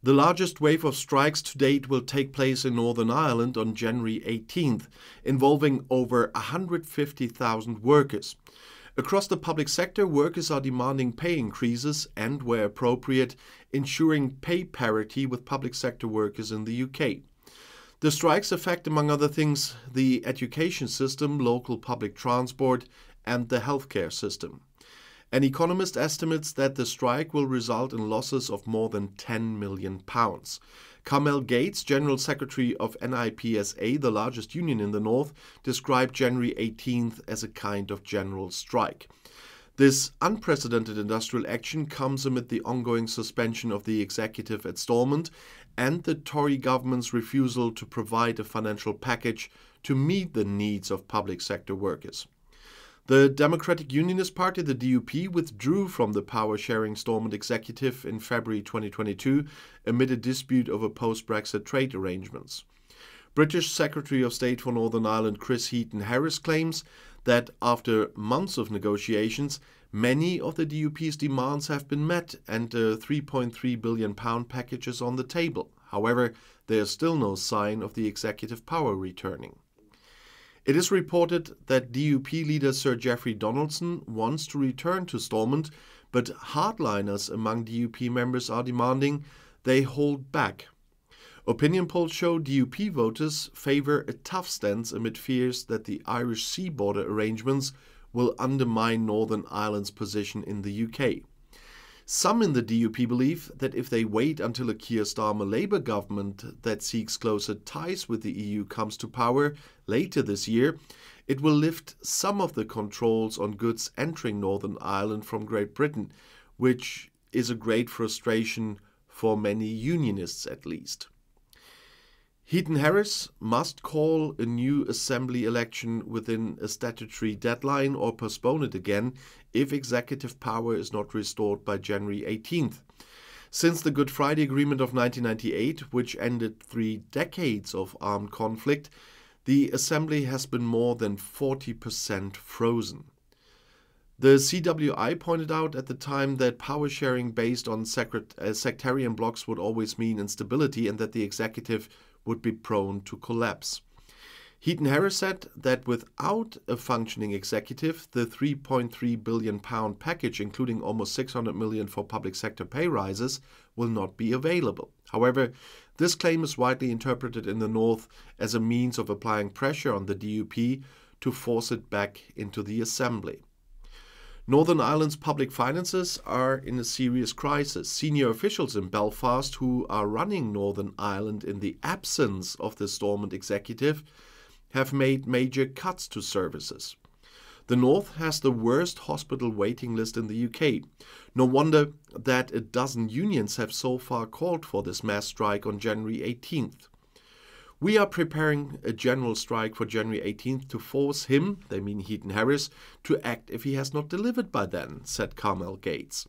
The largest wave of strikes to date will take place in Northern Ireland on January 18th, involving over 150,000 workers. Across the public sector, workers are demanding pay increases and, where appropriate, ensuring pay parity with public sector workers in the UK. The strikes affect, among other things, the education system, local public transport, and the healthcare system. An economist estimates that the strike will result in losses of more than £10 million. Carmel Gates, General Secretary of NIPSA, the largest union in the north, described January 18th as a kind of general strike. This unprecedented industrial action comes amid the ongoing suspension of the executive at Stormont and the Tory government's refusal to provide a financial package to meet the needs of public sector workers. The Democratic Unionist Party, the DUP, withdrew from the power-sharing Stormont executive in February 2022 amid a dispute over post-Brexit trade arrangements. British Secretary of State for Northern Ireland Chris Heaton-Harris claims that after months of negotiations, many of the DUP's demands have been met and a £3.3 billion package is on the table. However, there is still no sign of the executive power returning. It is reported that DUP leader Sir Geoffrey Donaldson wants to return to Stormont, but hardliners among DUP members are demanding they hold back. Opinion polls show DUP voters favour a tough stance amid fears that the Irish Sea border arrangements will undermine Northern Ireland's position in the UK. Some in the DUP believe that if they wait until a Keir Starmer Labour government that seeks closer ties with the EU comes to power later this year, it will lift some of the controls on goods entering Northern Ireland from Great Britain, which is a great frustration for many unionists at least. Heaton-Harris must call a new Assembly election within a statutory deadline or postpone it again if executive power is not restored by January 18th. Since the Good Friday Agreement of 1998, which ended 3 decades of armed conflict, the Assembly has been more than 40% frozen. The CWI pointed out at the time that power sharing based on sectarian blocks would always mean instability and that the executive would be prone to collapse. Heaton-Harris said that without a functioning executive, the £3.3 billion package, including almost £600 million for public sector pay rises, will not be available. However, this claim is widely interpreted in the North as a means of applying pressure on the DUP to force it back into the Assembly. Northern Ireland's public finances are in a serious crisis. Senior officials in Belfast who are running Northern Ireland in the absence of the Stormont executive have made major cuts to services. The North has the worst hospital waiting list in the UK. No wonder that a dozen unions have so far called for this mass strike on January 18th. We are preparing a general strike for January 18th to force him, they mean Heaton-Harris, to act if he has not delivered by then, said Carmel Gates.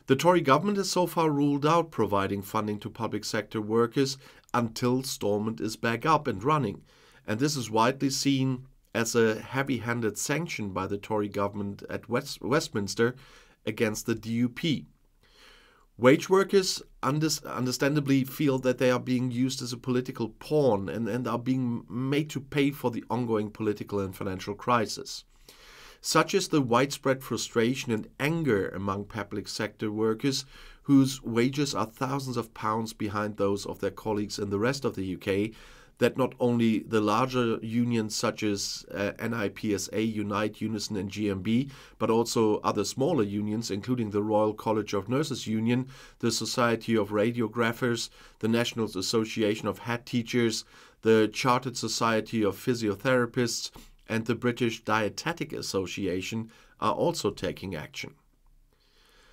The Tory government has so far ruled out providing funding to public sector workers until Stormont is back up and running, and this is widely seen as a heavy-handed sanction by the Tory government at Westminster against the DUP. Wage workers understandably feel that they are being used as a political pawn and are being made to pay for the ongoing political and financial crisis. Such is the widespread frustration and anger among public sector workers whose wages are thousands of pounds behind those of their colleagues in the rest of the UK, that not only the larger unions such as NIPSA, Unite, Unison and GMB, but also other smaller unions, including the Royal College of Nurses Union, the Society of Radiographers, the National Association of Head Teachers, the Chartered Society of Physiotherapists, and the British Dietetic Association are also taking action.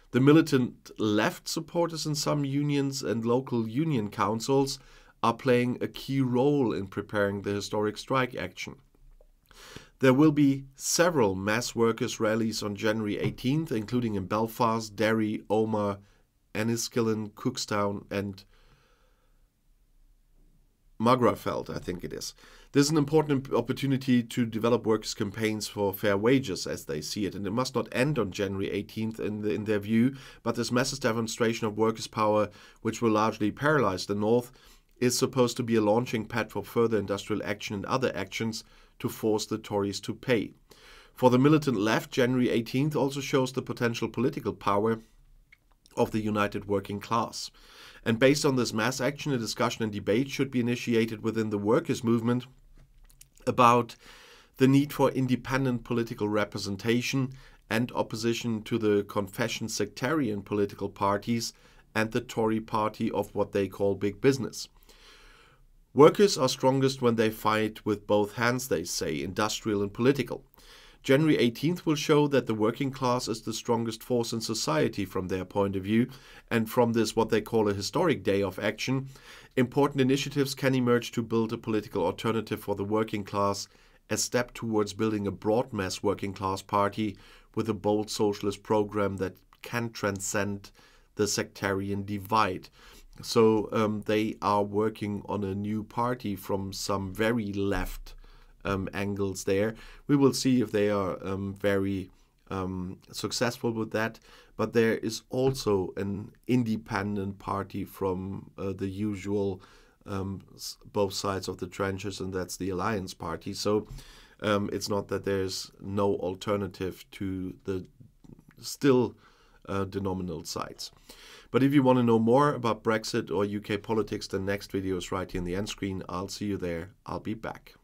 The militant left supporters in some unions and local union councils are playing a key role in preparing the historic strike action. There will be several mass workers' rallies on January 18th, including in Belfast, Derry, Omagh, Enniskillen, Cookstown and Magrafeld, I think it is. This is an important opportunity to develop workers' campaigns for fair wages as they see it, and it must not end on January 18th in their view, but this massive demonstration of workers' power, which will largely paralyze the North, is supposed to be a launching pad for further industrial action and other actions to force the Tories to pay. For the militant left, January 18th also shows the potential political power of the united working class. And based on this mass action, a discussion and debate should be initiated within the workers' movement about the need for independent political representation and opposition to the confession sectarian political parties and the Tory party of what they call big business. Workers are strongest when they fight with both hands, they say, industrial and political. January 18th will show that the working class is the strongest force in society from their point of view, and from this what they call a historic day of action, important initiatives can emerge to build a political alternative for the working class, a step towards building a broad mass working class party with a bold socialist program that can transcend the sectarian divide. So they are working on a new party from some very left angles there. We will see if they are very successful with that. But there is also an independent party from the usual both sides of the trenches, and that's the Alliance Party. So it's not that there's no alternative to the still denominal sides. But if you want to know more about Brexit or UK politics, the next video is right here in the end screen. I'll see you there. I'll be back.